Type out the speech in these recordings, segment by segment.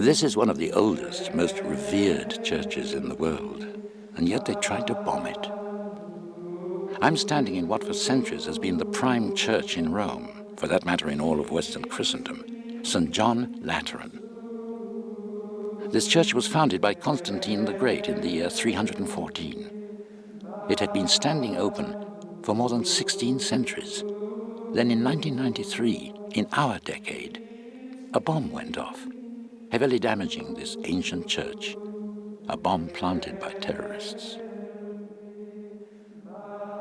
This is one of the oldest, most revered churches in the world, and yet they tried to bomb it. I'm standing in what for centuries has been the prime church in Rome, for that matter in all of Western Christendom, St. John Lateran. This church was founded by Constantine the Great in the year 314. It had been standing open for more than 16 centuries. Then in 1993, in our decade, a bomb went off, heavily damaging this ancient church, a bomb planted by terrorists.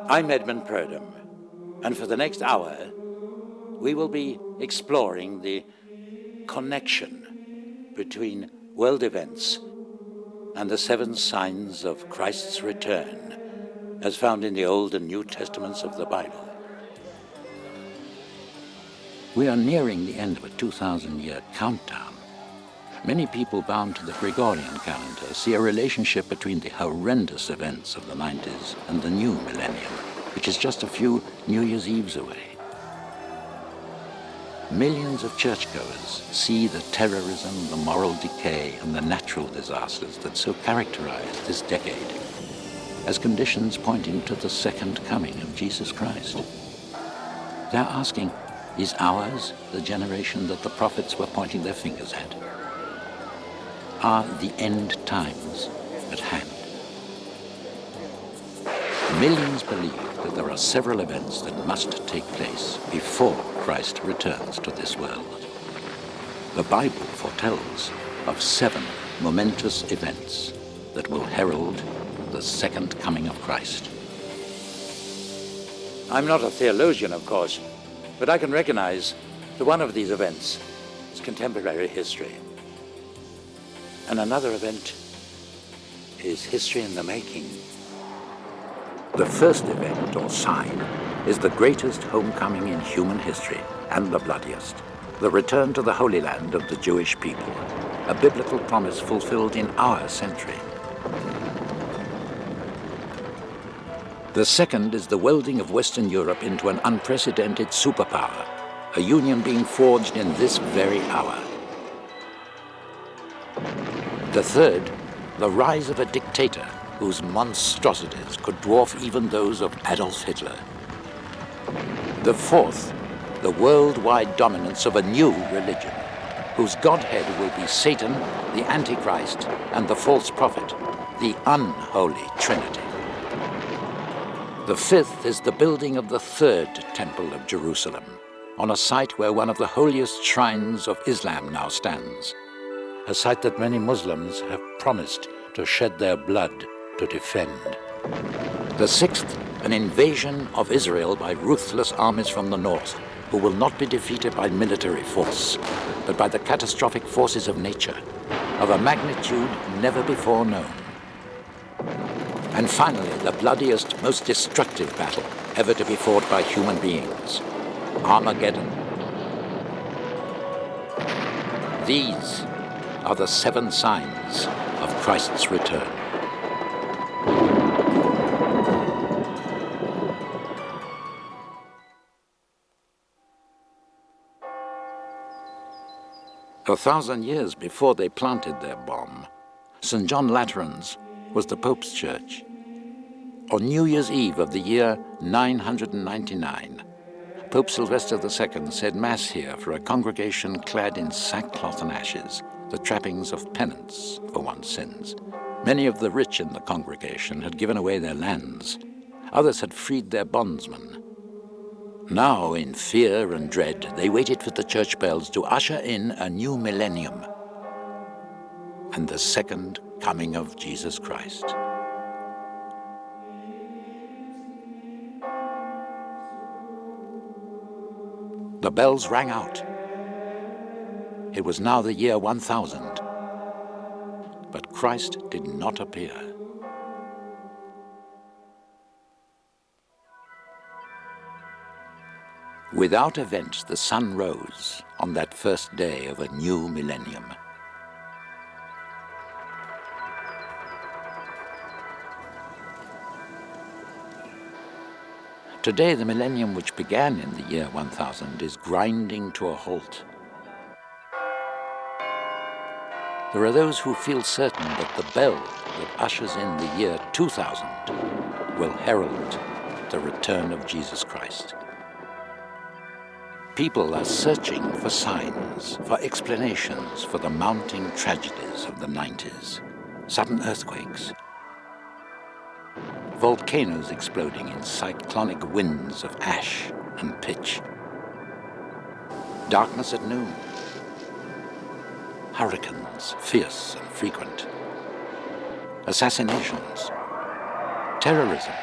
I'm Edmund Purdom, and for the next hour, we will be exploring the connection between world events and the 7 signs of Christ's return, as found in the Old and New Testaments of the Bible. We are nearing the end of a 2,000-year countdown. Many people bound to the Gregorian calendar see a relationship between the horrendous events of the 90s and the new millennium, which is just a few New Year's Eves away. Millions of churchgoers see the terrorism, the moral decay, and the natural disasters that so characterize this decade as conditions pointing to the second coming of Jesus Christ. They're asking, is ours the generation that the prophets were pointing their fingers at? Are the end times at hand? Millions believe that there are several events that must take place before Christ returns to this world. The Bible foretells of 7 momentous events that will herald the second coming of Christ. I'm not a theologian, of course, but I can recognize that one of these events is contemporary history. And another event is history in the making. The first event, or sign, is the greatest homecoming in human history, and the bloodiest. The return to the Holy Land of the Jewish people, a biblical promise fulfilled in our century. The second is the welding of Western Europe into an unprecedented superpower, a union being forged in this very hour. The third, the rise of a dictator whose monstrosities could dwarf even those of Adolf Hitler. The fourth, the worldwide dominance of a new religion, whose godhead will be Satan, the Antichrist, and the false prophet, the unholy Trinity. The fifth is the building of the third temple of Jerusalem, on a site where one of the holiest shrines of Islam now stands, a site that many Muslims have promised to shed their blood to defend. The sixth, an invasion of Israel by ruthless armies from the north, who will not be defeated by military force, but by the catastrophic forces of nature, of a magnitude never before known. And finally, the bloodiest, most destructive battle ever to be fought by human beings, Armageddon. These are the 7 signs of Christ's return. A 1,000 years before they planted their bomb, St. John Lateran's was the Pope's church. On New Year's Eve of the year 999, Pope Sylvester II said Mass here for a congregation clad in sackcloth and ashes, the trappings of penance for one's sins. Many of the rich in the congregation had given away their lands. Others had freed their bondsmen. Now, in fear and dread, they waited for the church bells to usher in a new millennium and the second coming of Jesus Christ. The bells rang out. It was now the year 1000, but Christ did not appear. Without event, the sun rose on that first day of a new millennium. Today, the millennium which began in the year 1000 is grinding to a halt. There are those who feel certain that the bell that ushers in the year 2000 will herald the return of Jesus Christ. People are searching for signs, for explanations for the mounting tragedies of the 90s. Sudden earthquakes, volcanoes exploding in cyclonic winds of ash and pitch, darkness at noon, hurricanes fierce and frequent, assassinations, terrorism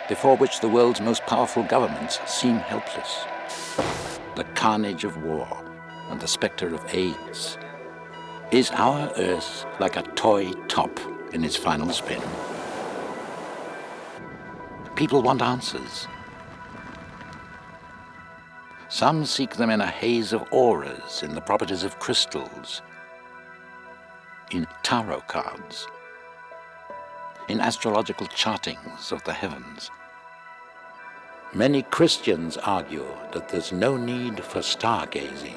before which the world's most powerful governments seem helpless, the carnage of war and the specter of AIDS. Is our Earth like a toy top in its final spin? People want answers. Some seek them in a haze of auras, in the properties of crystals, in tarot cards, in astrological chartings of the heavens. Many Christians argue that there's no need for stargazing.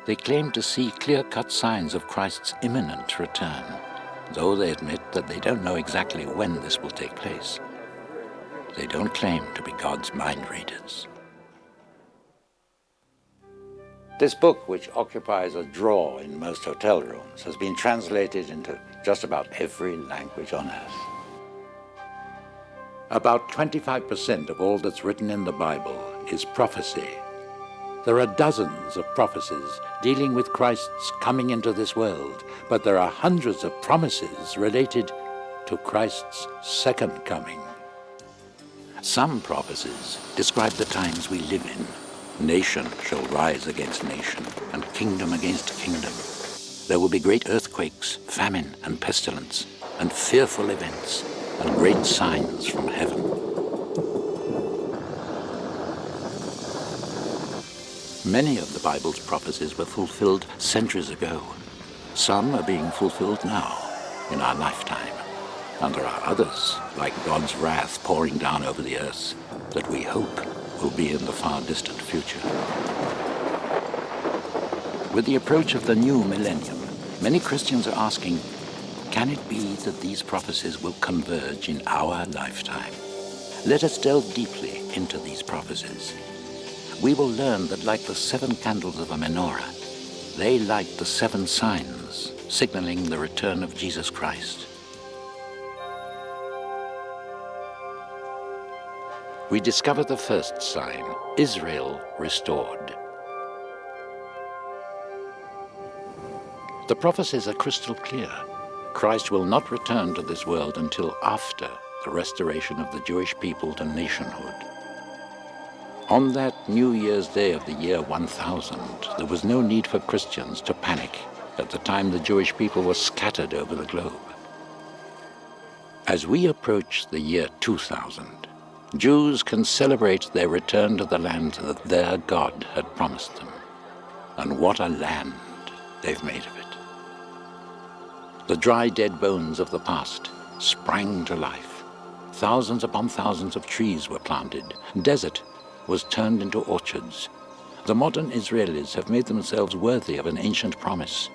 They claim to see clear-cut signs of Christ's imminent return, though they admit that they don't know exactly when this will take place. They don't claim to be God's mind readers. This book, which occupies a drawer in most hotel rooms, has been translated into just about every language on earth. About 25% of all that's written in the Bible is prophecy. There are dozens of prophecies dealing with Christ's coming into this world, but there are hundreds of promises related to Christ's second coming. Some prophecies describe the times we live in. Nation shall rise against nation, and kingdom against kingdom. There will be great earthquakes, famine, and pestilence, and fearful events, and great signs from heaven. Many of the Bible's prophecies were fulfilled centuries ago. Some are being fulfilled now, in our lifetime. And there are others, like God's wrath pouring down over the earth, that we hope will be in the far distant future. With the approach of the new millennium, many Christians are asking, can it be that these prophecies will converge in our lifetime? Let us delve deeply into these prophecies. We will learn that like the 7 candles of a menorah, they light the 7 signs, signaling the return of Jesus Christ. We discover the first sign, Israel restored. The prophecies are crystal clear. Christ will not return to this world until after the restoration of the Jewish people to nationhood. On that New Year's Day of the year 1000, there was no need for Christians to panic at the time the Jewish people were scattered over the globe. As we approach the year 2000, Jews can celebrate their return to the land that their God had promised them. And what a land they've made of it. The dry, dead bones of the past sprang to life. Thousands upon thousands of trees were planted. Desert was turned into orchards. The modern Israelis have made themselves worthy of an ancient promise,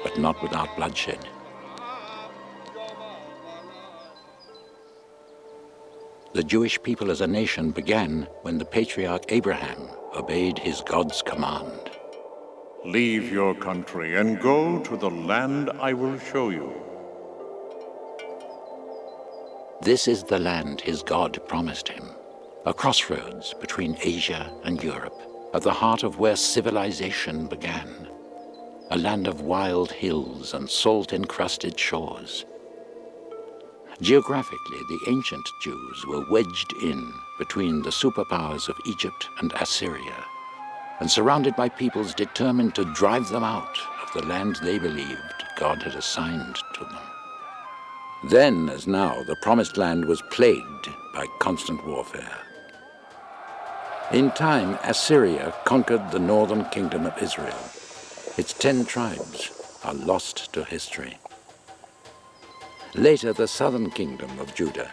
but not without bloodshed. The Jewish people as a nation began when the patriarch Abraham obeyed his God's command. Leave your country and go to the land I will show you. This is the land his God promised him, a crossroads between Asia and Europe, at the heart of where civilization began, a land of wild hills and salt-encrusted shores. Geographically, the ancient Jews were wedged in between the superpowers of Egypt and Assyria, and surrounded by peoples determined to drive them out of the land they believed God had assigned to them. Then, as now, the Promised Land was plagued by constant warfare. In time, Assyria conquered the northern kingdom of Israel. Its 10 tribes are lost to history. Later, the southern kingdom of Judah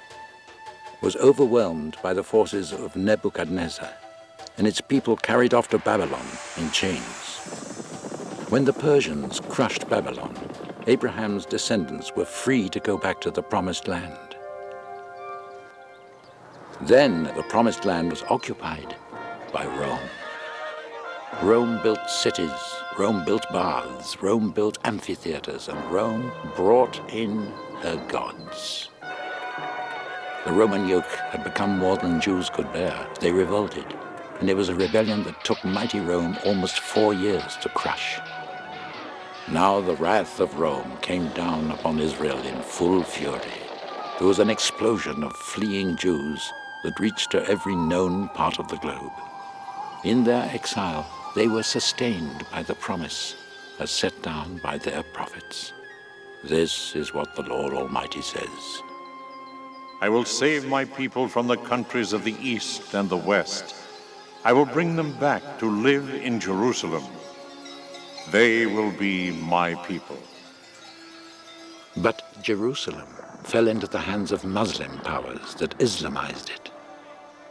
was overwhelmed by the forces of Nebuchadnezzar, and its people carried off to Babylon in chains. When the Persians crushed Babylon, Abraham's descendants were free to go back to the Promised Land. Then the Promised Land was occupied by Rome. Rome built cities, Rome built baths, Rome built amphitheaters, and Rome brought in her gods. The Roman yoke had become more than Jews could bear. They revolted, and it was a rebellion that took mighty Rome almost 4 years to crush. Now the wrath of Rome came down upon Israel in full fury. There was an explosion of fleeing Jews that reached to every known part of the globe. In their exile, they were sustained by the promise as set down by their prophets. This is what the Lord Almighty says. I will save my people from the countries of the east and the west. I will bring them back to live in Jerusalem. They will be my people. But Jerusalem fell into the hands of Muslim powers that Islamized it.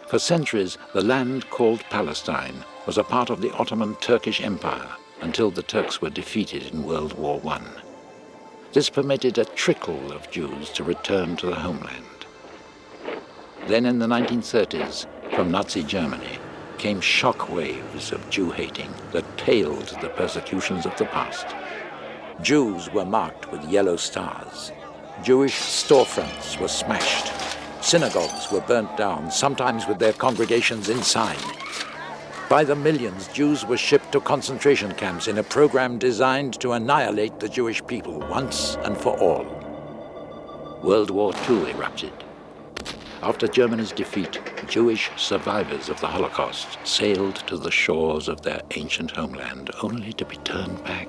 For centuries, the land called Palestine was a part of the Ottoman Turkish Empire until the Turks were defeated in World War I. This permitted a trickle of Jews to return to the homeland. Then in the 1930s, from Nazi Germany, came shock waves of Jew-hating that paled the persecutions of the past. Jews were marked with yellow stars. Jewish storefronts were smashed. Synagogues were burnt down, sometimes with their congregations inside. By the millions, Jews were shipped to concentration camps in a program designed to annihilate the Jewish people once and for all. World War II erupted. After Germany's defeat, Jewish survivors of the Holocaust sailed to the shores of their ancient homeland, only to be turned back.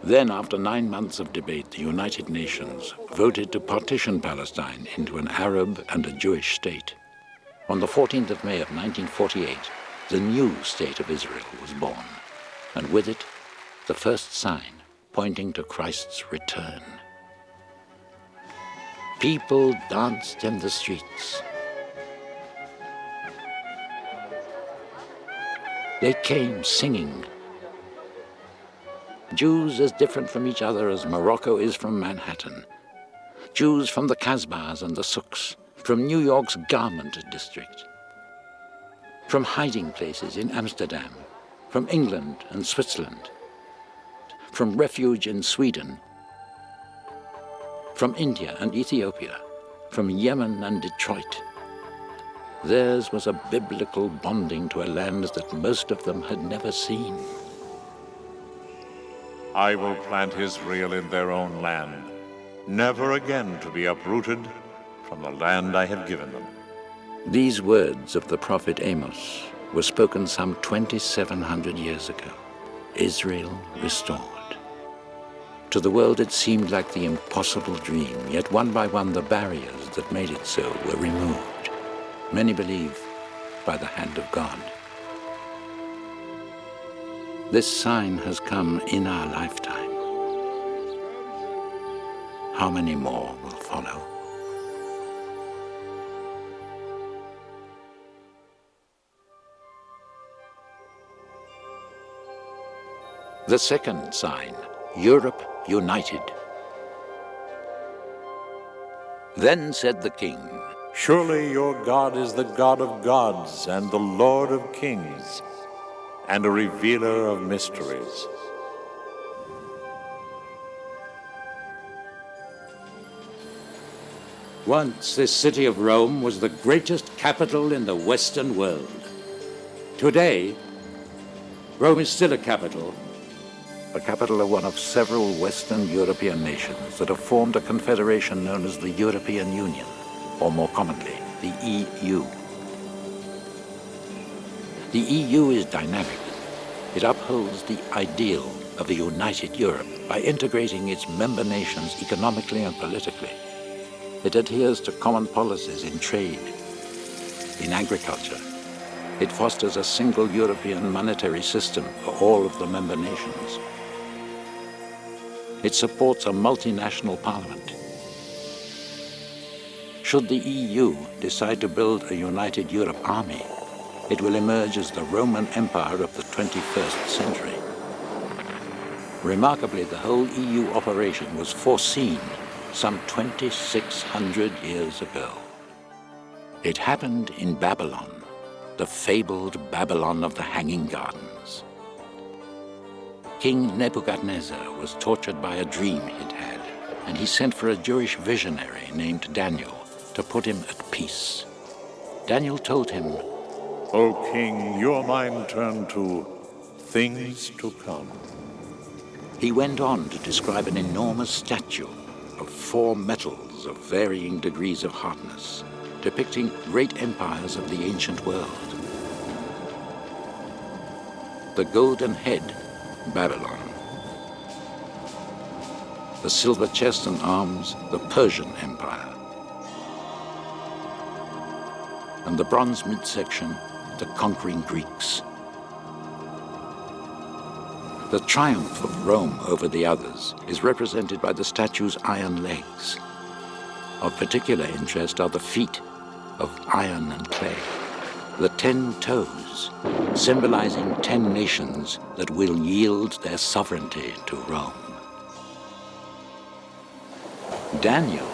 Then, after 9 months of debate, the United Nations voted to partition Palestine into an Arab and a Jewish state. On the 14th of May of 1948, the new state of Israel was born, and with it, the first sign pointing to Christ's return. People danced in the streets. They came singing. Jews as different from each other as Morocco is from Manhattan. Jews from the Kasbahs and the souks, from New York's garment district, from hiding places in Amsterdam, from England and Switzerland, from refuge in Sweden, from India and Ethiopia, from Yemen and Detroit. Theirs was a biblical bonding to a land that most of them had never seen. I will plant Israel in their own land, never again to be uprooted from the land I have given them. These words of the prophet Amos were spoken some 2,700 years ago. Israel restored. To the world it seemed like the impossible dream, yet one by one the barriers that made it so were removed. Many believe by the hand of God. This sign has come in our lifetime. How many more will follow? The second sign, Europe united. Then said the king, Surely your God is the God of gods and the Lord of kings, and a revealer of mysteries. Once this city of Rome was the greatest capital in the Western world. Today, Rome is still a capital of one of several Western European nations that have formed a confederation known as the European Union, or more commonly, the EU. The EU is dynamic. It upholds the ideal of a united Europe by integrating its member nations economically and politically. It adheres to common policies in trade, in agriculture. It fosters a single European monetary system for all of the member nations. It supports a multinational parliament. Should the EU decide to build a united Europe army, it will emerge as the Roman Empire of the 21st century. Remarkably, the whole EU operation was foreseen some 2,600 years ago. It happened in Babylon, the fabled Babylon of the Hanging Gardens. King Nebuchadnezzar was tortured by a dream he'd had, and he sent for a Jewish visionary named Daniel to put him at peace. Daniel told him, O king, your mind turned to things to come. He went on to describe an enormous statue of 4 metals of varying degrees of hardness, depicting great empires of the ancient world. The golden head, Babylon. The silver chest and arms, the Persian Empire. And the bronze midsection, the conquering Greeks. The triumph of Rome over the others is represented by the statue's iron legs. Of particular interest are the feet of iron and clay, the 10 toes, symbolizing 10 nations that will yield their sovereignty to Rome. Daniel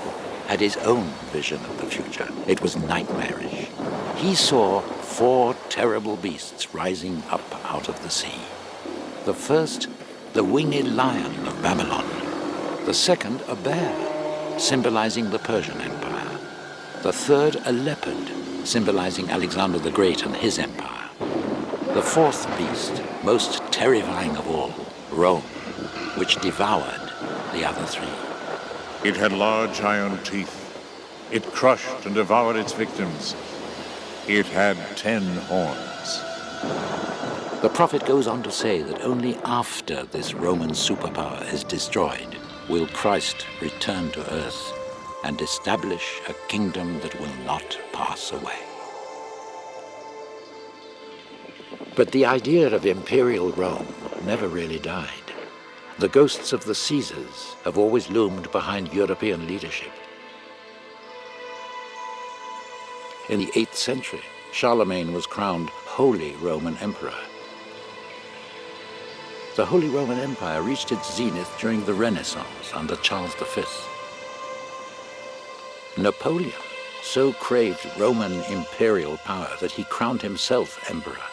had his own vision of the future. It was nightmarish. He saw 4 terrible beasts rising up out of the sea. The first, the winged lion of Babylon. The second, a bear, symbolizing the Persian Empire. The third, a leopard, symbolizing Alexander the Great and his empire. The fourth beast, most terrifying of all, Rome, which devoured the other 3. It had large iron teeth. It crushed and devoured its victims. It had 10 horns. The prophet goes on to say that only after this Roman superpower is destroyed will Christ return to earth and establish a kingdom that will not pass away. But the idea of imperial Rome never really died. The ghosts of the Caesars have always loomed behind European leadership. In the 8th century, Charlemagne was crowned Holy Roman Emperor. The Holy Roman Empire reached its zenith during the Renaissance under Charles V. Napoleon so craved Roman imperial power that he crowned himself emperor.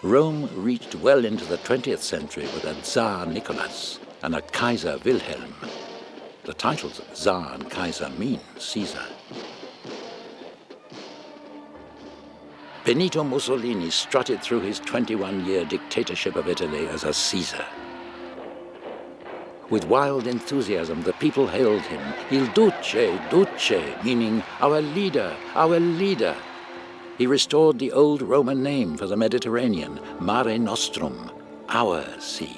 Rome reached well into the 20th century with a Tsar Nicholas and a Kaiser Wilhelm. The titles Tsar and Kaiser mean Caesar. Benito Mussolini strutted through his 21-year dictatorship of Italy as a Caesar. With wild enthusiasm, the people hailed him, Il Duce, Duce, meaning our leader, our leader. He restored the old Roman name for the Mediterranean, Mare Nostrum, our sea.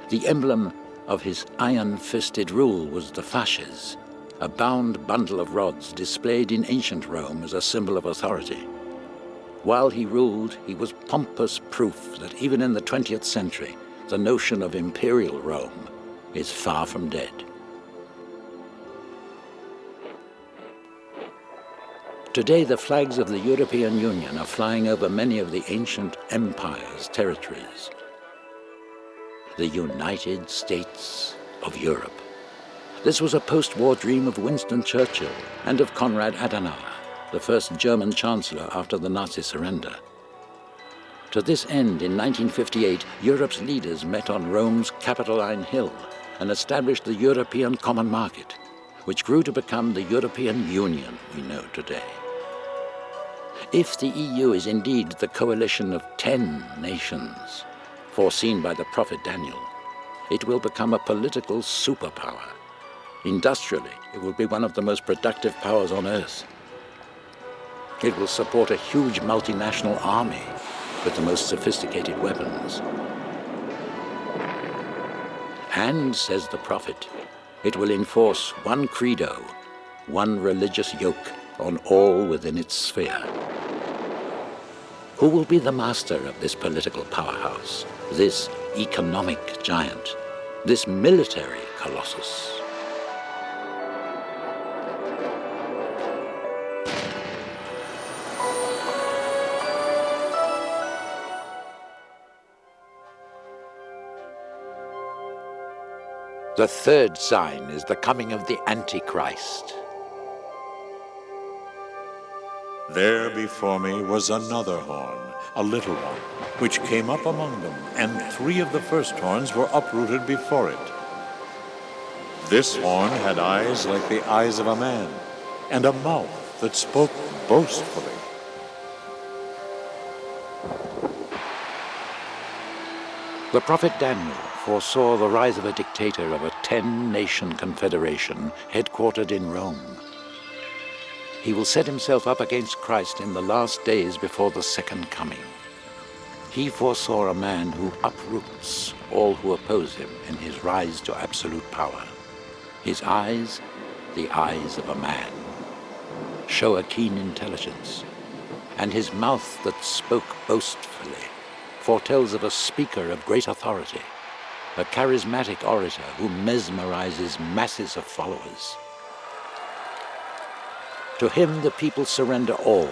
The emblem of his iron-fisted rule was the fasces, a bound bundle of rods displayed in ancient Rome as a symbol of authority. While he ruled, he was pompous proof that even in the 20th century, the notion of imperial Rome is far from dead. Today, the flags of the European Union are flying over many of the ancient empire's territories. The United States of Europe. This was a post-war dream of Winston Churchill and of Konrad Adenauer, the first German chancellor after the Nazi surrender. To this end, in 1958, Europe's leaders met on Rome's Capitoline Hill and established the European Common Market, which grew to become the European Union we know today. If the EU is indeed the coalition of 10 nations, foreseen by the prophet Daniel, it will become a political superpower. Industrially, it will be one of the most productive powers on earth. It will support a huge multinational army with the most sophisticated weapons. And, says the prophet, it will enforce one credo, one religious yoke on all within its sphere. Who will be the master of this political powerhouse, this economic giant, this military colossus? The third sign is the coming of the Antichrist. There before me was another horn, a little one, which came up among them, and 3 of the first horns were uprooted before it. This horn had eyes like the eyes of a man, and a mouth that spoke boastfully. The prophet Daniel foresaw the rise of a dictator of a 10-nation confederation headquartered in Rome. He will set himself up against Christ in the last days before the second coming. He foresaw a man who uproots all who oppose him in his rise to absolute power. His eyes, the eyes of a man, show a keen intelligence, and his mouth that spoke boastfully foretells of a speaker of great authority, a charismatic orator who mesmerizes masses of followers. To him the people surrender all,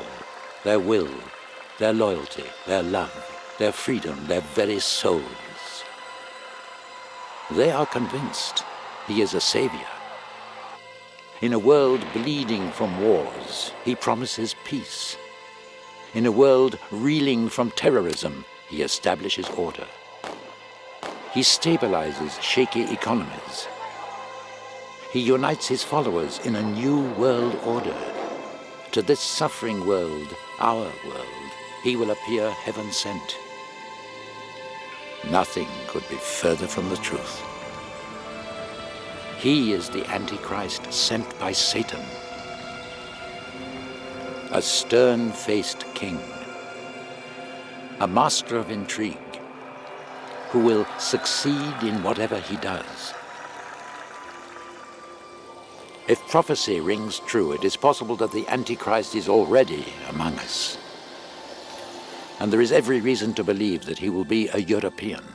their will, their loyalty, their love, their freedom, their very souls. They are convinced he is a savior. In a world bleeding from wars, he promises peace. In a world reeling from terrorism, he establishes order. He stabilizes shaky economies. He unites his followers in a new world order. To this suffering world, our world, he will appear heaven-sent. Nothing could be further from the truth. He is the Antichrist sent by Satan, a stern-faced king, a master of intrigue, who will succeed in whatever he does. If prophecy rings true, it is possible that the Antichrist is already among us. And there is every reason to believe that he will be a European.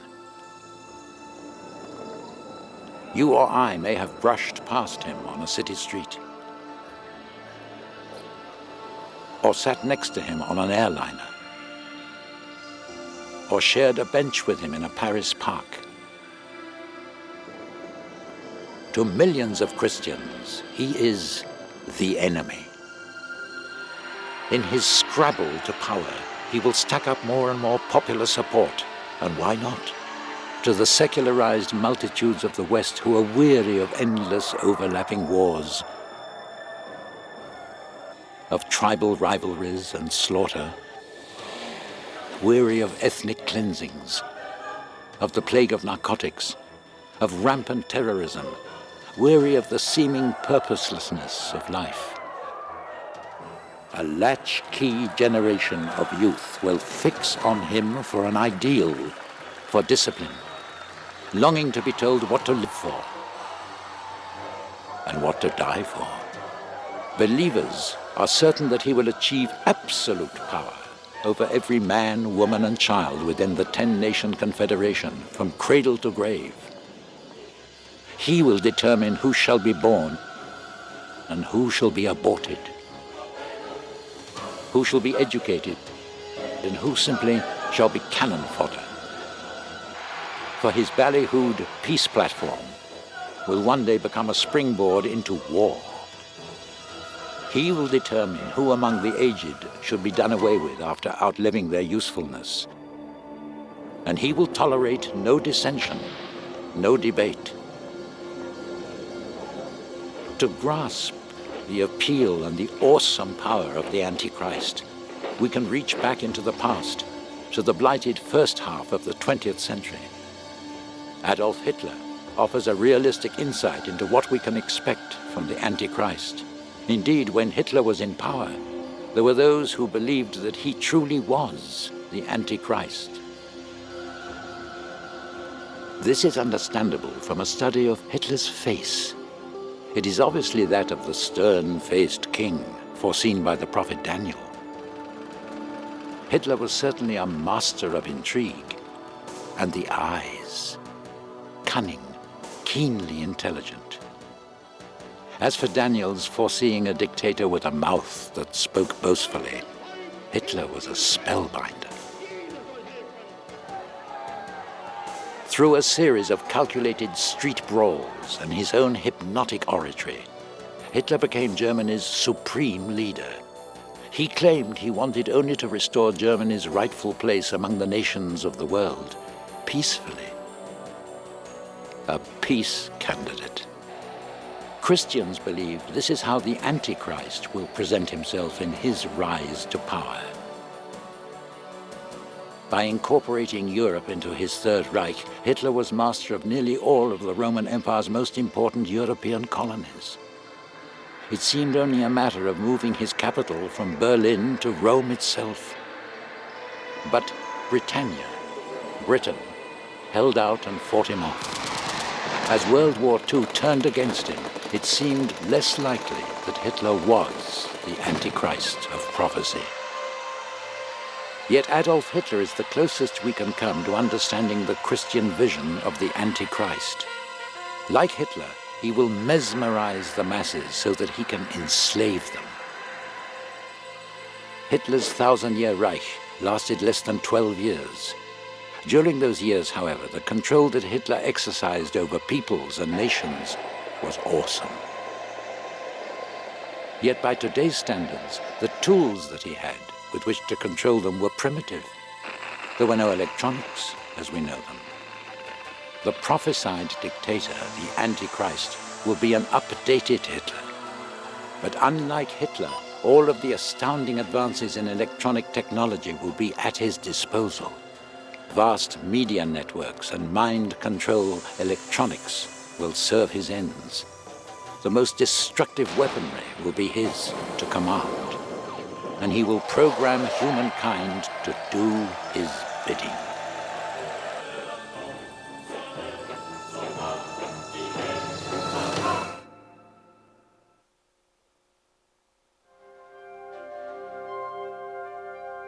You or I may have brushed past him on a city street, or sat next to him on an airliner, or shared a bench with him in a Paris park. To millions of Christians, he is the enemy. In his scrabble to power, he will stack up more and more popular support, and why not? To the secularized multitudes of the West who are weary of endless overlapping wars, of tribal rivalries and slaughter, weary of ethnic cleansings, of the plague of narcotics, of rampant terrorism, weary of the seeming purposelessness of life. A latchkey generation of youth will fix on him for an ideal, for discipline, longing to be told what to live for and what to die for. Believers are certain that he will achieve absolute power over every man, woman, and child within the 10-nation confederation, from cradle to grave. He will determine who shall be born and who shall be aborted, who shall be educated and who simply shall be cannon fodder. For his ballyhooed peace platform will one day become a springboard into war. He will determine who among the aged should be done away with after outliving their usefulness. And he will tolerate no dissension, no debate. To grasp the appeal and the awesome power of the Antichrist, we can reach back into the past, to the blighted first half of the 20th century. Adolf Hitler offers a realistic insight into what we can expect from the Antichrist. Indeed, when Hitler was in power, there were those who believed that he truly was the Antichrist. This is understandable from a study of Hitler's face. It is obviously that of the stern-faced king foreseen by the prophet Daniel. Hitler was certainly a master of intrigue, and the eyes, cunning, keenly intelligent. As for Daniel's foreseeing a dictator with a mouth that spoke boastfully, Hitler was a spellbinder. Through a series of calculated street brawls and his own hypnotic oratory, Hitler became Germany's supreme leader. He claimed he wanted only to restore Germany's rightful place among the nations of the world, peacefully. A peace candidate. Christians believe this is how the Antichrist will present himself in his rise to power. By incorporating Europe into his Third Reich, Hitler was master of nearly all of the Roman Empire's most important European colonies. It seemed only a matter of moving his capital from Berlin to Rome itself. But Britannia, Britain, held out and fought him off. As World War II turned against him, it seemed less likely that Hitler was the Antichrist of prophecy. Yet Adolf Hitler is the closest we can come to understanding the Christian vision of the Antichrist. Like Hitler, he will mesmerize the masses so that he can enslave them. Hitler's 1,000-year Reich lasted less than 12 years. During those years, however, the control that Hitler exercised over peoples and nations was awesome. Yet by today's standards, the tools that he had with which to control them were primitive. There were no electronics as we know them. The prophesied dictator, the Antichrist, will be an updated Hitler. But unlike Hitler, all of the astounding advances in electronic technology will be at his disposal. Vast media networks and mind control electronics will serve his ends. The most destructive weaponry will be his to command, and he will program humankind to do his bidding.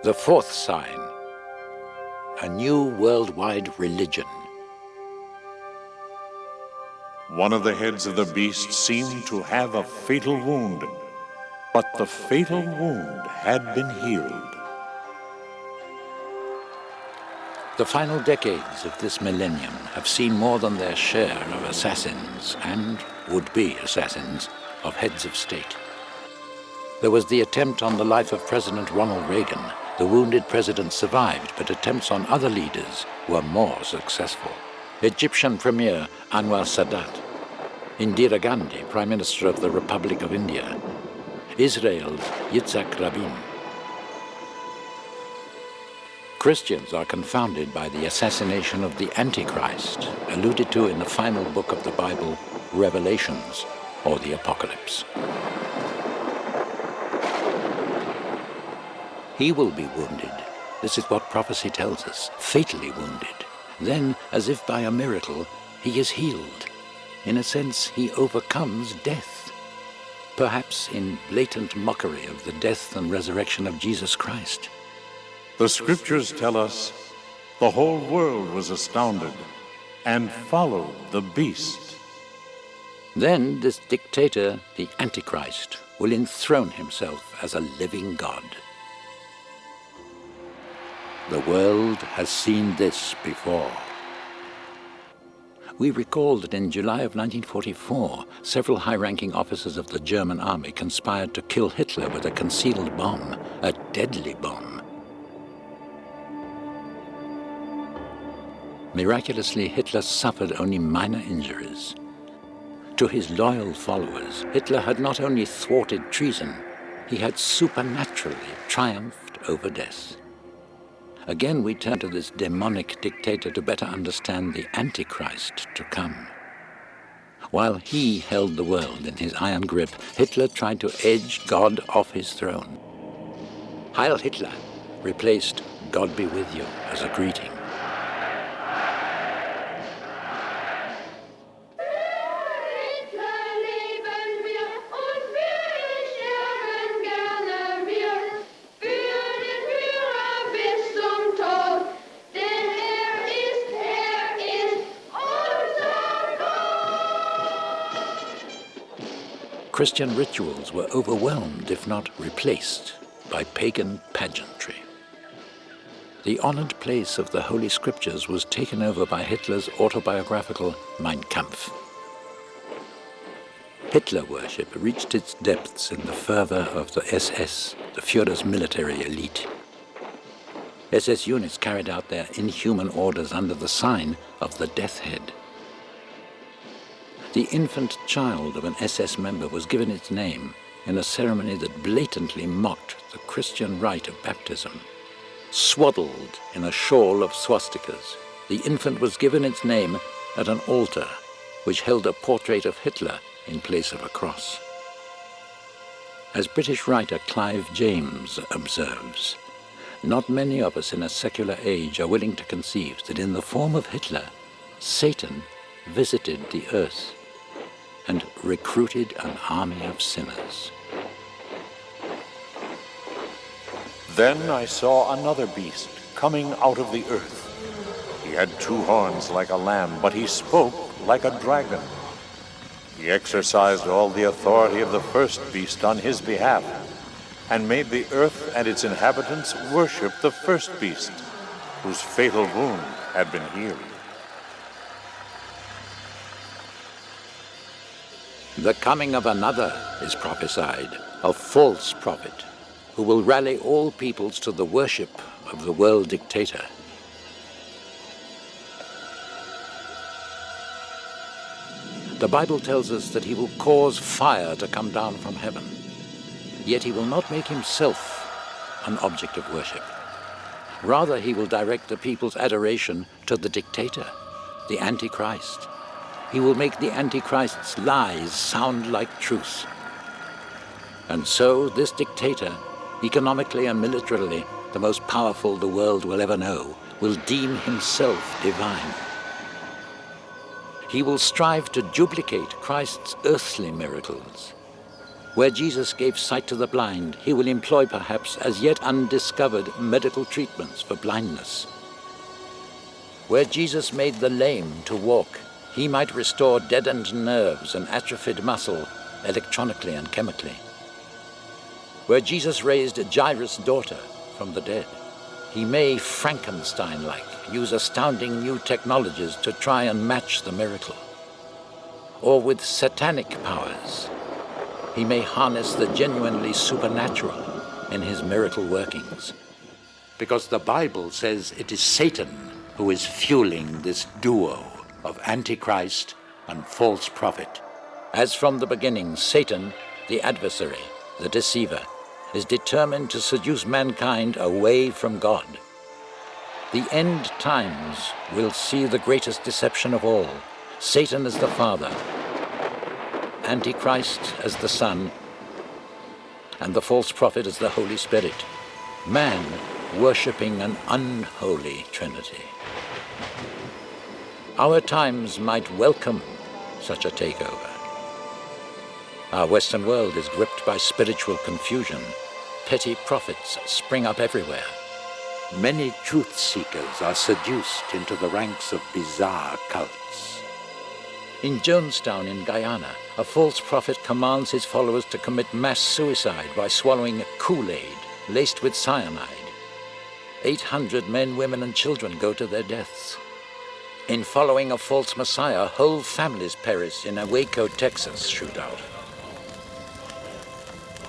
The fourth sign, a new worldwide religion. One of the heads of the beast seemed to have a fatal wound, but the fatal wound had been healed. The final decades of this millennium have seen more than their share of assassins and would-be assassins of heads of state. There was the attempt on the life of President Ronald Reagan. The wounded president survived, but attempts on other leaders were more successful. Egyptian Premier Anwar Sadat, Indira Gandhi, Prime Minister of the Republic of India, Israel's Yitzhak Rabin. Christians are confounded by the assassination of the Antichrist, alluded to in the final book of the Bible, Revelations, or the Apocalypse. He will be wounded. This is what prophecy tells us, fatally wounded. Then, as if by a miracle, he is healed. In a sense, he overcomes death, perhaps in blatant mockery of the death and resurrection of Jesus Christ. The scriptures tell us the whole world was astounded and followed the beast. Then this dictator, the Antichrist, will enthrone himself as a living God. The world has seen this before. We recall that in July of 1944, several high-ranking officers of the German army conspired to kill Hitler with a concealed bomb, a deadly bomb. Miraculously, Hitler suffered only minor injuries. To his loyal followers, Hitler had not only thwarted treason, he had supernaturally triumphed over death. Again, we turn to this demonic dictator to better understand the Antichrist to come. While he held the world in his iron grip, Hitler tried to edge God off his throne. Heil Hitler replaced God be with you as a greeting. Christian rituals were overwhelmed, if not replaced, by pagan pageantry. The honored place of the Holy Scriptures was taken over by Hitler's autobiographical Mein Kampf. Hitler worship reached its depths in the fervor of the SS, the Führer's military elite. SS units carried out their inhuman orders under the sign of the Death Head. The infant child of an SS member was given its name in a ceremony that blatantly mocked the Christian rite of baptism. Swaddled in a shawl of swastikas, the infant was given its name at an altar which held a portrait of Hitler in place of a cross. As British writer Clive James observes, not many of us in a secular age are willing to conceive that in the form of Hitler, Satan visited the earth and recruited an army of sinners. Then I saw another beast coming out of the earth. He had 2 horns like a lamb, but he spoke like a dragon. He exercised all the authority of the first beast on his behalf, and made the earth and its inhabitants worship the first beast, whose fatal wound had been healed. The coming of another is prophesied, a false prophet, who will rally all peoples to the worship of the world dictator. The Bible tells us that he will cause fire to come down from heaven, yet he will not make himself an object of worship. Rather, he will direct the people's adoration to the dictator, the Antichrist. He will make the Antichrist's lies sound like truth. And so this dictator, economically and militarily the most powerful the world will ever know, will deem himself divine. He will strive to duplicate Christ's earthly miracles. Where Jesus gave sight to the blind, he will employ perhaps as yet undiscovered medical treatments for blindness. Where Jesus made the lame to walk, he might restore deadened nerves and atrophied muscle electronically and chemically. Where Jesus raised Jairus' daughter from the dead, he may, Frankenstein-like, use astounding new technologies to try and match the miracle. Or with satanic powers, he may harness the genuinely supernatural in his miracle workings. Because the Bible says it is Satan who is fueling this duo of Antichrist and false prophet. As from the beginning, Satan, the adversary, the deceiver, is determined to seduce mankind away from God. The end times will see the greatest deception of all. Satan as the Father, Antichrist as the Son, and the false prophet as the Holy Spirit. Man worshipping an unholy Trinity. Our times might welcome such a takeover. Our Western world is gripped by spiritual confusion. Petty prophets spring up everywhere. Many truth seekers are seduced into the ranks of bizarre cults. In Jonestown in Guyana, a false prophet commands his followers to commit mass suicide by swallowing Kool-Aid laced with cyanide. 800 men, women, and children go to their deaths. In following a false messiah, whole families perish in a Waco, Texas shootout.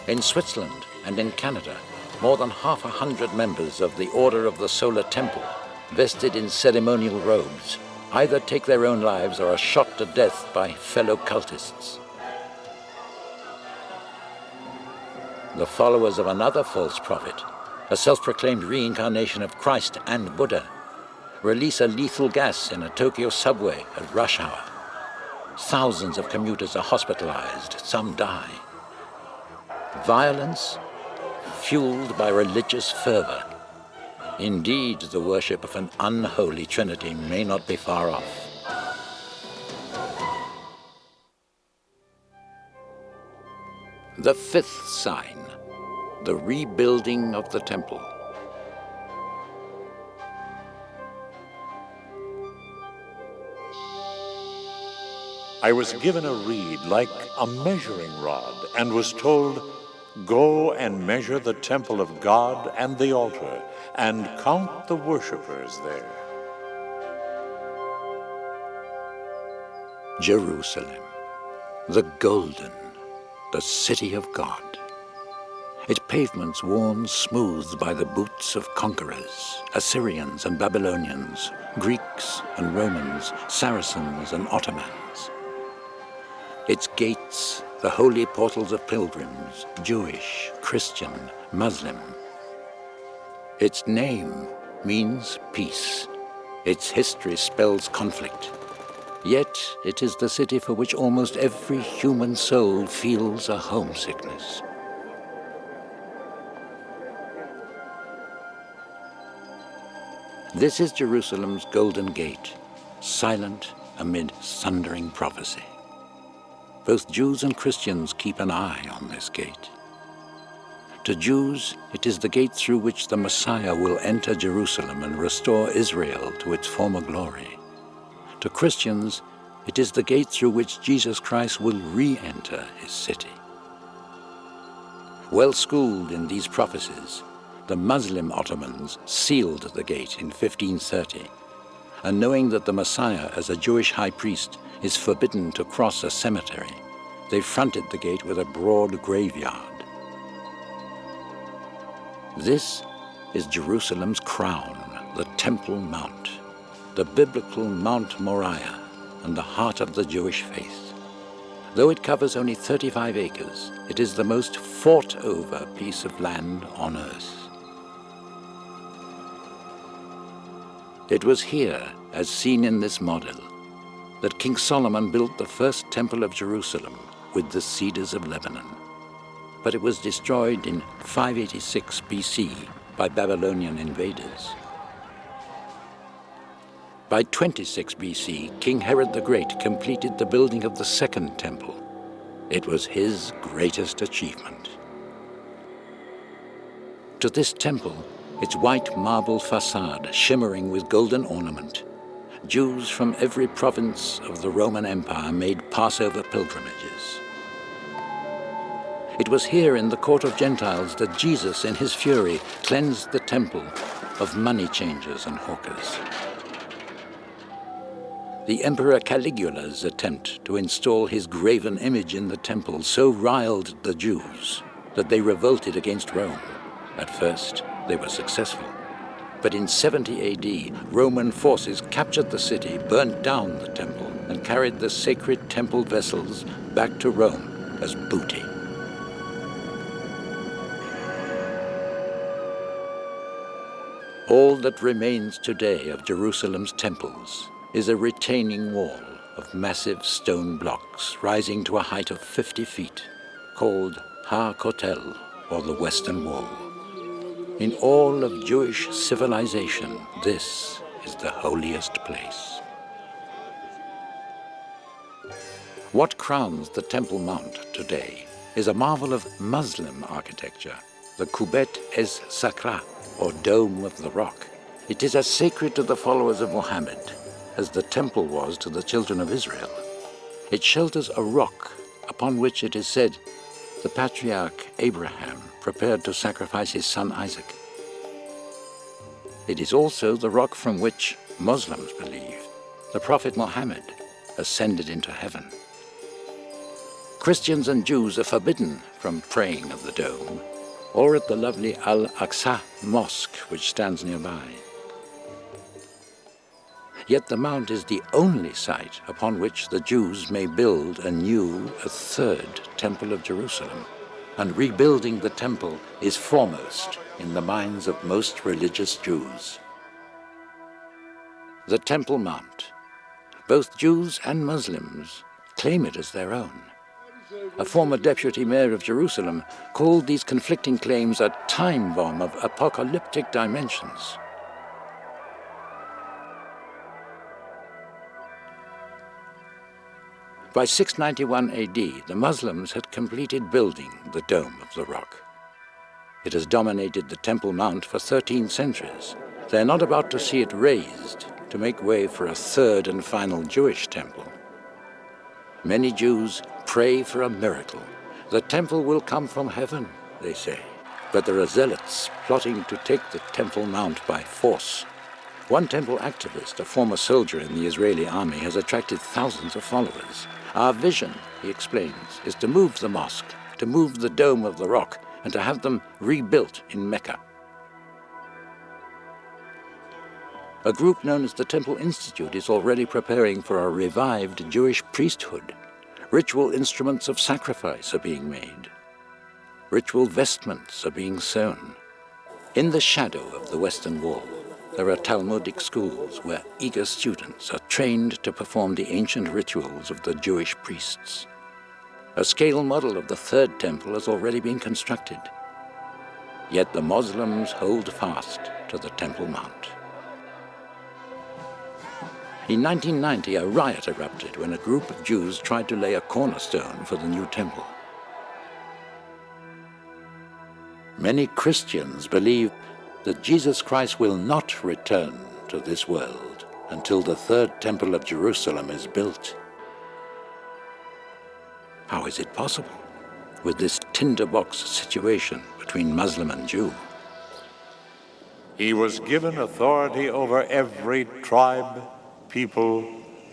In Switzerland and in Canada, more than 500 members of the Order of the Solar Temple, vested in ceremonial robes, either take their own lives or are shot to death by fellow cultists. The followers of another false prophet, a self-proclaimed reincarnation of Christ and Buddha, release a lethal gas in a Tokyo subway at rush hour. Thousands of commuters are hospitalized, some die. Violence fueled by religious fervor. Indeed, the worship of an unholy Trinity may not be far off. The fifth sign, the rebuilding of the temple. I was given a reed like a measuring rod and was told, Go and measure the temple of God and the altar, and count the worshippers there. Jerusalem, the golden, the city of God. Its pavements worn smooth by the boots of conquerors, Assyrians and Babylonians, Greeks and Romans, Saracens and Ottomans. Its gates, the holy portals of pilgrims, Jewish, Christian, Muslim. Its name means peace. Its history spells conflict. Yet it is the city for which almost every human soul feels a homesickness. This is Jerusalem's Golden Gate, silent amid thundering prophecy. Both Jews and Christians keep an eye on this gate. To Jews, it is the gate through which the Messiah will enter Jerusalem and restore Israel to its former glory. To Christians, it is the gate through which Jesus Christ will re-enter his city. Well schooled in these prophecies, the Muslim Ottomans sealed the gate in 1530, and knowing that the Messiah, as a Jewish high priest, is forbidden to cross a cemetery, they fronted the gate with a broad graveyard. This is Jerusalem's crown, the Temple Mount, the biblical Mount Moriah, and the heart of the Jewish faith. Though it covers only 35 acres, it is the most fought-over piece of land on earth. It was here, as seen in this model, that King Solomon built the first temple of Jerusalem with the cedars of Lebanon. But it was destroyed in 586 BC by Babylonian invaders. By 26 BC, King Herod the Great completed the building of the second temple. It was his greatest achievement. To this temple, its white marble facade shimmering with golden ornament, Jews from every province of the Roman Empire made Passover pilgrimages. It was here in the court of Gentiles that Jesus, in his fury, cleansed the temple of money changers and hawkers. The Emperor Caligula's attempt to install his graven image in the temple so riled the Jews that they revolted against Rome. At first, they were successful. But in 70 AD, Roman forces captured the city, burnt down the temple, and carried the sacred temple vessels back to Rome as booty. All that remains today of Jerusalem's temples is a retaining wall of massive stone blocks rising to a height of 50 feet, called foretell, or the Western Wall. In all of Jewish civilization, this is the holiest place. What crowns the Temple Mount today is a marvel of Muslim architecture, the Kubet es Sakra, or Dome of the Rock. It is as sacred to the followers of Muhammad as the temple was to the children of Israel. It shelters a rock upon which, it is said, the patriarch Abraham prepared to sacrifice his son Isaac. It is also the rock from which Muslims believe the Prophet Muhammad ascended into heaven. Christians and Jews are forbidden from praying at the dome or at the lovely Al-Aqsa Mosque, which stands nearby. Yet the mount is the only site upon which the Jews may build a third Temple of Jerusalem, and rebuilding the temple is foremost in the minds of most religious Jews. The Temple Mount. Both Jews and Muslims claim it as their own. A former deputy mayor of Jerusalem called these conflicting claims a time bomb of apocalyptic dimensions. By 691 AD, the Muslims had completed building the Dome of the Rock. It has dominated the Temple Mount for 13 centuries. They are not about to see it razed to make way for a third and final Jewish temple. Many Jews pray for a miracle. The temple will come from heaven, they say, but there are zealots plotting to take the Temple Mount by force. One temple activist, a former soldier in the Israeli army, has attracted thousands of followers. Our vision, he explains, is to move the mosque, to move the Dome of the Rock, and to have them rebuilt in Mecca. A group known as the Temple Institute is already preparing for a revived Jewish priesthood. Ritual instruments of sacrifice are being made. Ritual vestments are being sewn. In the shadow of the Western Wall, there are Talmudic schools where eager students are trained to perform the ancient rituals of the Jewish priests. A scale model of the Third Temple has already been constructed. Yet the Muslims hold fast to the Temple Mount. In 1990, a riot erupted when a group of Jews tried to lay a cornerstone for the new temple. Many Christians believe that Jesus Christ will not return to this world until the Third Temple of Jerusalem is built. How is it possible with this tinderbox situation between Muslim and Jew? He was given authority over every tribe, people,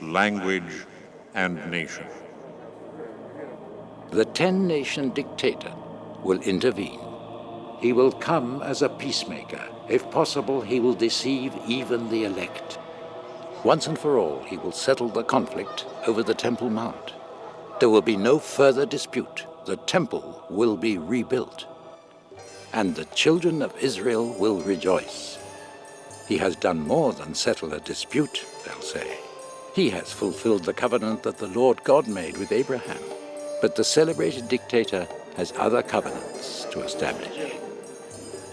language, and nation. The 10-nation dictator will intervene. He will come as a peacemaker. If possible, he will deceive even the elect. Once and for all, he will settle the conflict over the Temple Mount. There will be no further dispute. The temple will be rebuilt. And the children of Israel will rejoice. He has done more than settle a dispute, they'll say. He has fulfilled the covenant that the Lord God made with Abraham. But the celebrated dictator has other covenants to establish.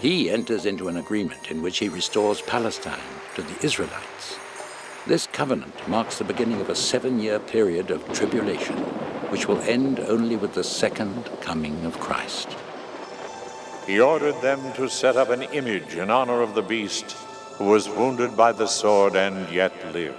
He enters into an agreement in which he restores Palestine to the Israelites. This covenant marks the beginning of a 7-year period of tribulation, which will end only with the second coming of Christ. He ordered them to set up an image in honor of the beast who was wounded by the sword and yet lived.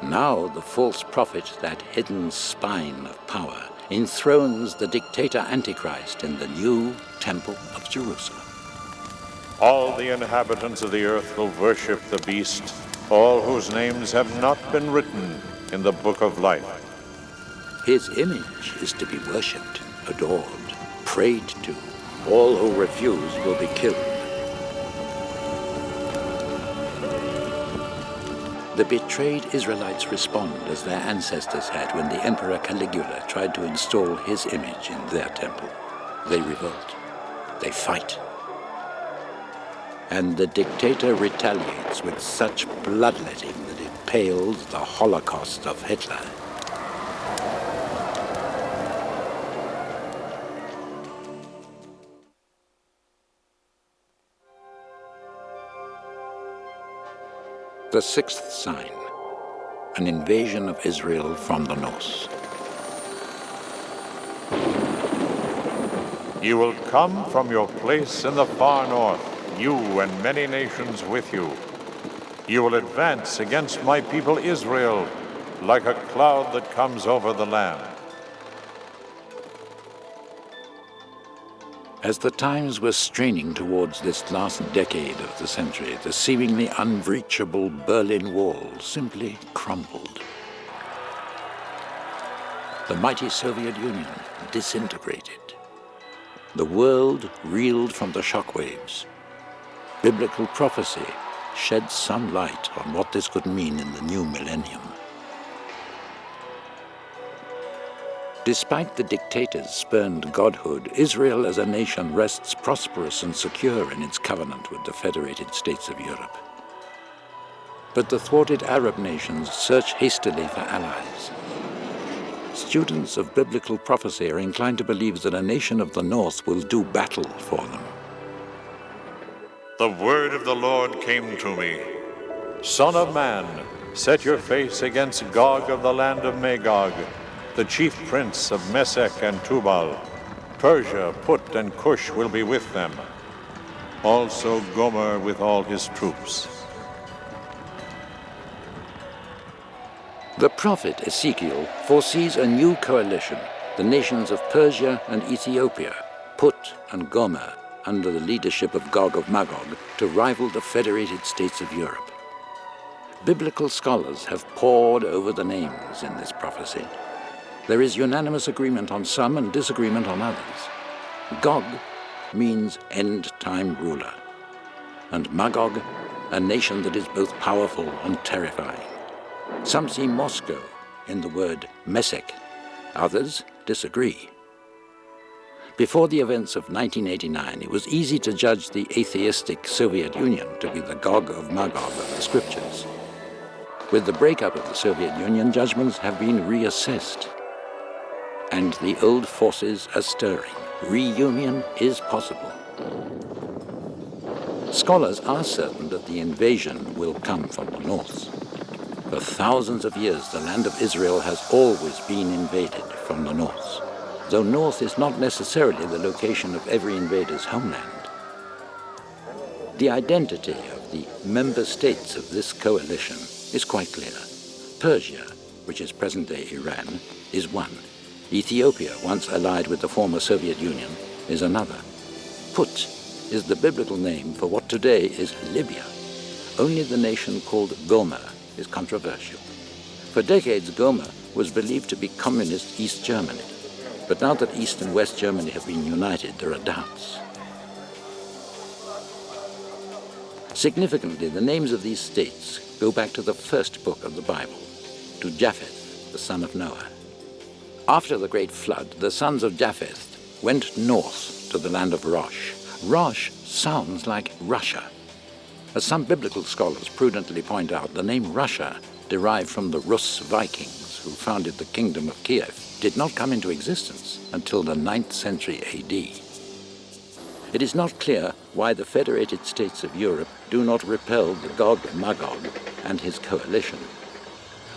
Now the false prophet, that hidden spine of power, enthrones the dictator Antichrist in the new Temple of Jerusalem. All the inhabitants of the earth will worship the beast, all whose names have not been written in the book of life. His image is to be worshipped, adored, prayed to. All who refuse will be killed. The betrayed Israelites respond as their ancestors had when the Emperor Caligula tried to install his image in their temple. They revolt. They fight. And the dictator retaliates with such bloodletting that it pales the Holocaust of Hitler. The sixth sign, an invasion of Israel from the north. You will come from your place in the far north, you and many nations with you. You will advance against my people Israel like a cloud that comes over the land. As the times were straining towards this last decade of the century, the seemingly unbreachable Berlin Wall simply crumbled. The mighty Soviet Union disintegrated. The world reeled from the shockwaves. Biblical prophecy shed some light on what this could mean in the new millennium. Despite the dictator's spurned godhood, Israel as a nation rests prosperous and secure in its covenant with the Federated States of Europe. But the thwarted Arab nations search hastily for allies. Students of biblical prophecy are inclined to believe that a nation of the north will do battle for them. The word of the Lord came to me. Son of man, set your face against Gog of the land of Magog, the chief prince of Meshech and Tubal. Persia, Put, and Cush will be with them. Also Gomer with all his troops. The prophet Ezekiel foresees a new coalition the nations of Persia and Ethiopia, Put and Gomer, under the leadership of Gog of Magog, to rival the federated states of Europe. Biblical scholars have pored over the names in this prophecy. There is unanimous agreement on some and disagreement on others. Gog means end-time ruler, and Magog, a nation that is both powerful and terrifying. Some see Moscow in the word Meshech. Others disagree. Before the events of 1989, it was easy to judge the atheistic Soviet Union to be the Gog of Magog of the scriptures. With the breakup of the Soviet Union, judgments have been reassessed, and the old forces are stirring. Reunion is possible. Scholars are certain that the invasion will come from the north. For thousands of years, the land of Israel has always been invaded from the north, though north is not necessarily the location of every invader's homeland. The identity of the member states of this coalition is quite clear. Persia, which is present-day Iran, is one. Ethiopia, once allied with the former Soviet Union, is another. Put is the biblical name for what today is Libya. Only the nation called Gomer is controversial. For decades, Gomer was believed to be communist East Germany. But now that East and West Germany have been united, there are doubts. Significantly, the names of these states go back to the first book of the Bible, to Japheth, the son of Noah. After the great flood, the sons of Japheth went north to the land of Rosh. Rosh sounds like Russia. As some biblical scholars prudently point out, the name Russia, derived from the Rus Vikings who founded the kingdom of Kiev, did not come into existence until the 9th century AD. It is not clear why the federated states of Europe do not repel the Gog of Magog and his coalition.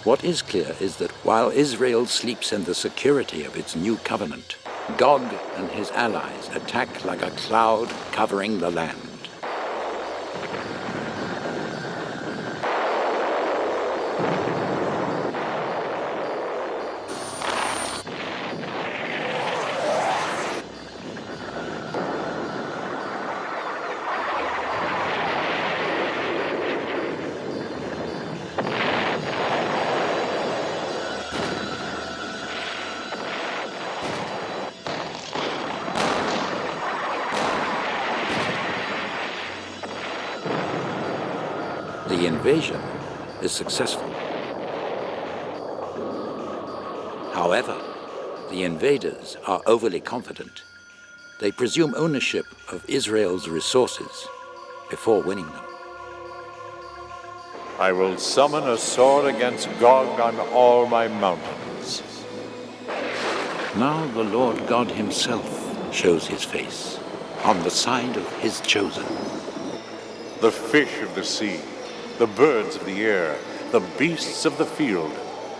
What is clear is that while Israel sleeps in the security of its new covenant, Gog and his allies attack like a cloud covering the land. The invasion is successful. However, the invaders are overly confident. They presume ownership of Israel's resources before winning them. I will summon a sword against Gog on all my mountains. Now the Lord God himself shows his face on the side of his chosen. The fish of the sea, the birds of the air, the beasts of the field,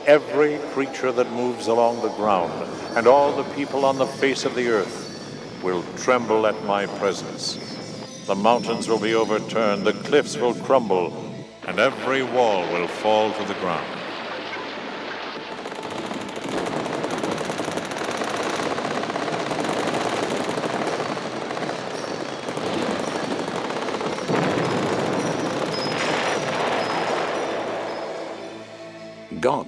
every creature that moves along the ground, and all the people on the face of the earth will tremble at my presence. The mountains will be overturned, the cliffs will crumble, and every wall will fall to the ground. Gog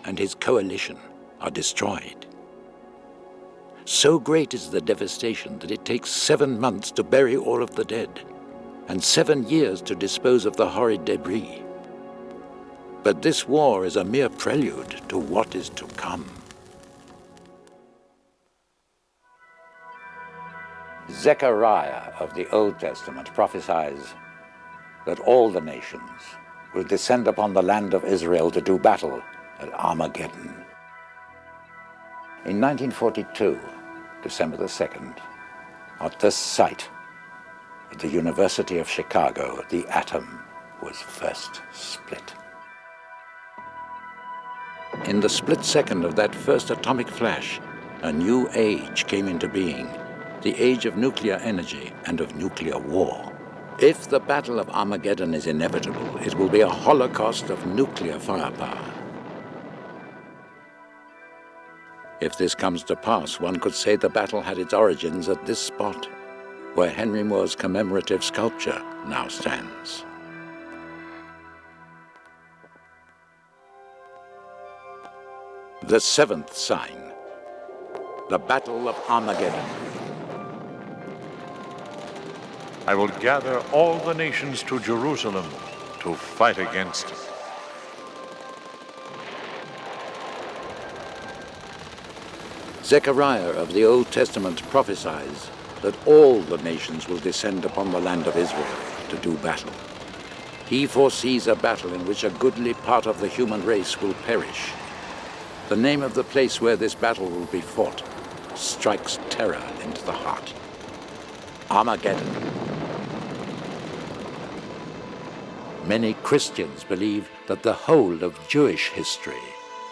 and his coalition are destroyed. So great is the devastation that it takes 7 months to bury all of the dead, and 7 years to dispose of the horrid debris. But this war is a mere prelude to what is to come. Zechariah of the Old Testament prophesies that all the nations will descend upon the land of Israel to do battle at Armageddon. In 1942, December the 2nd, at this site, at the University of Chicago, the atom was first split. In the split second of that first atomic flash, a new age came into being, the age of nuclear energy and of nuclear war. If the Battle of Armageddon is inevitable, it will be a holocaust of nuclear firepower. If this comes to pass, one could say the battle had its origins at this spot, where Henry Moore's commemorative sculpture now stands. The seventh sign, the Battle of Armageddon. I will gather all the nations to Jerusalem to fight against it. Zechariah of the Old Testament prophesies that all the nations will descend upon the land of Israel to do battle. He foresees a battle in which a goodly part of the human race will perish. The name of the place where this battle will be fought strikes terror into the heart. Armageddon. Many Christians believe that the whole of Jewish history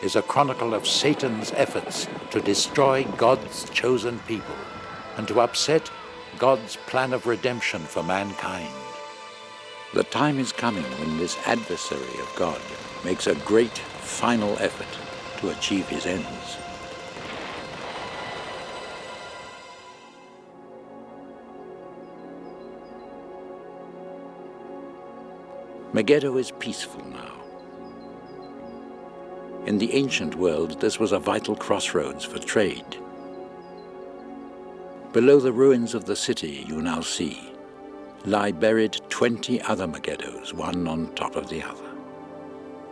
is a chronicle of Satan's efforts to destroy God's chosen people and to upset God's plan of redemption for mankind. The time is coming when this adversary of God makes a great final effort to achieve his ends. Megiddo is peaceful now. In the ancient world, this was a vital crossroads for trade. Below the ruins of the city you now see lie buried 20 other Megiddos, one on top of the other.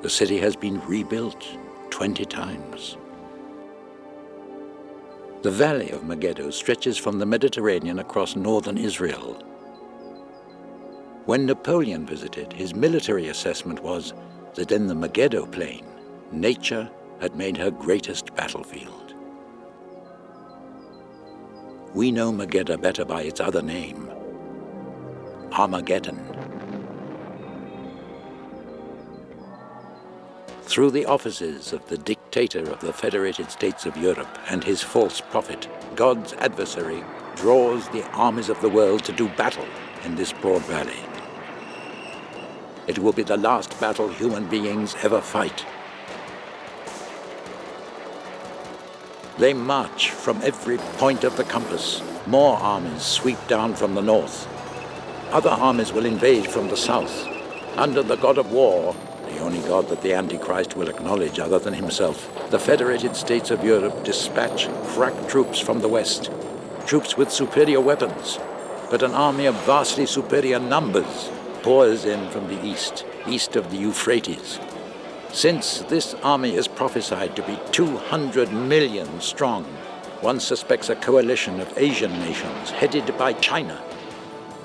The city has been rebuilt 20 times. The valley of Megiddo stretches from the Mediterranean across northern Israel. When Napoleon visited, his military assessment was that in the Megiddo plain, nature had made her greatest battlefield. We know Megiddo better by its other name, Armageddon. Through the offices of the dictator of the Federated States of Europe and his false prophet, God's adversary draws the armies of the world to do battle in this broad valley. It will be the last battle human beings ever fight. They march from every point of the compass. More armies sweep down from the north. Other armies will invade from the south. Under the god of war, the only god that the Antichrist will acknowledge other than himself, the Federated States of Europe dispatch crack troops from the west, troops with superior weapons, but an army of vastly superior numbers pours in from the east of the Euphrates. Since this army is prophesied to be 200 million strong, one suspects a coalition of Asian nations headed by China.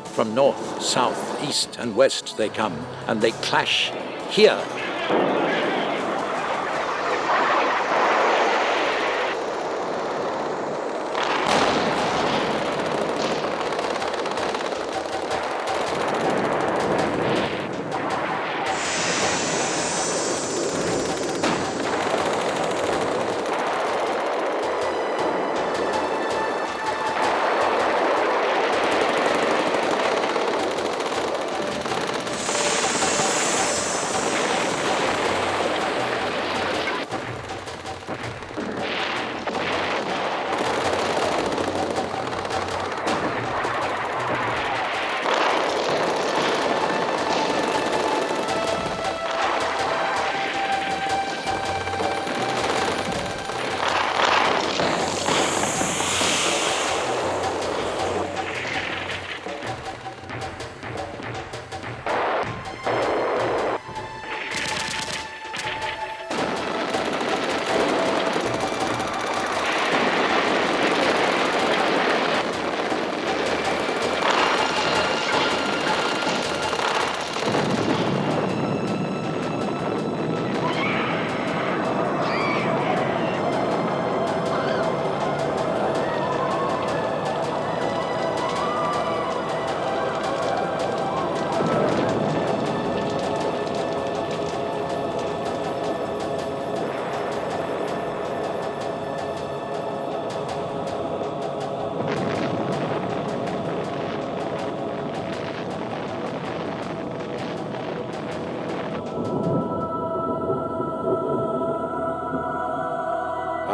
From north, south, east, and west they come, and they clash here.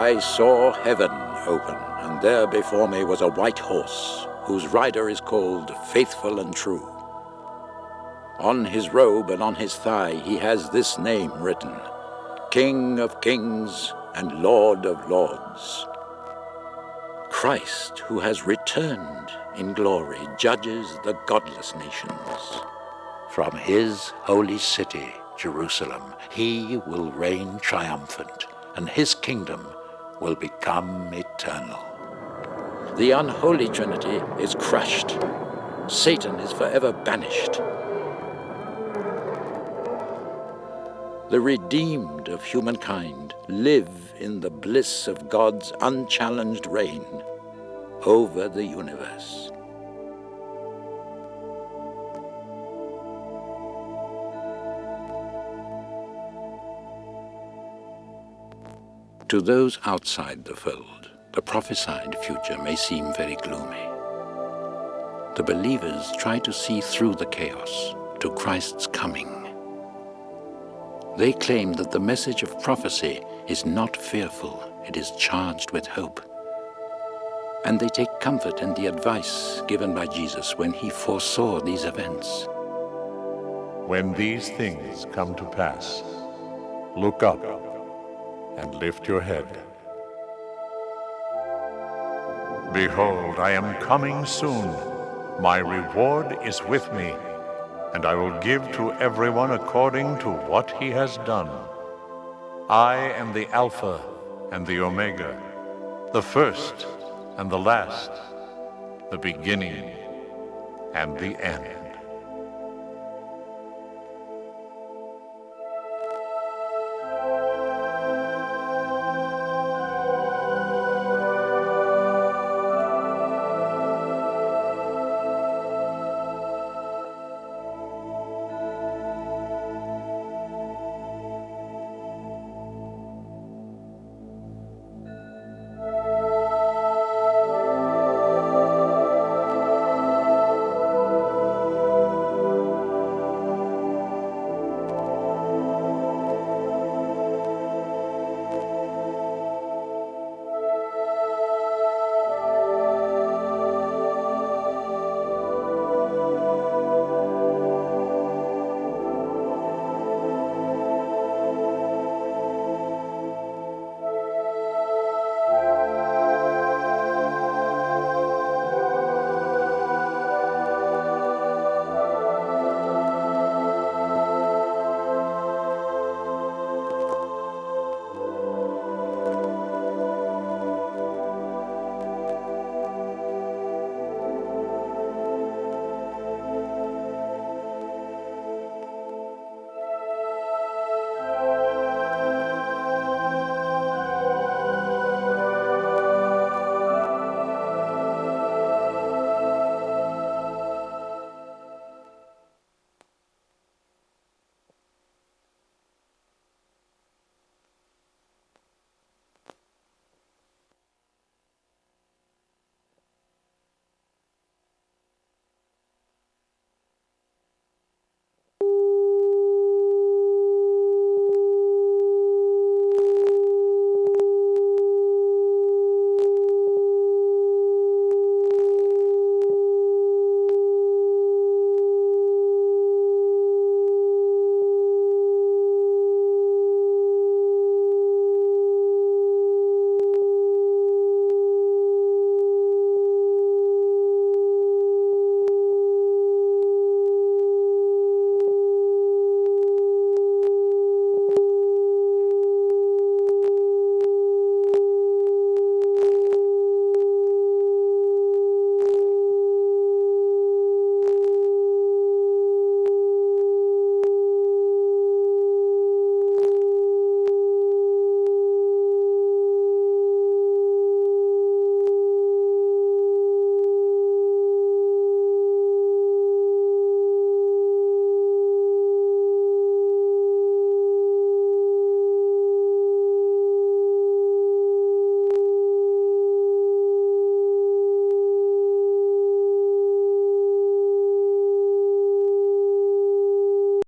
I saw heaven open, and there before me was a white horse, whose rider is called Faithful and True. On his robe and on his thigh he has this name written, King of Kings and Lord of Lords. Christ, who has returned in glory, judges the godless nations. From his holy city, Jerusalem, he will reign triumphant, and his kingdom will become eternal. The unholy Trinity is crushed. Satan is forever banished. The redeemed of humankind live in the bliss of God's unchallenged reign over the universe. To those outside the fold, the prophesied future may seem very gloomy. The believers try to see through the chaos to Christ's coming. They claim that the message of prophecy is not fearful, it is charged with hope. And they take comfort in the advice given by Jesus when he foresaw these events. When these things come to pass, look up and lift your head. Behold, I am coming soon. My reward is with me, and I will give to everyone according to what he has done. I am the Alpha and the Omega, the first and the last, the beginning and the end.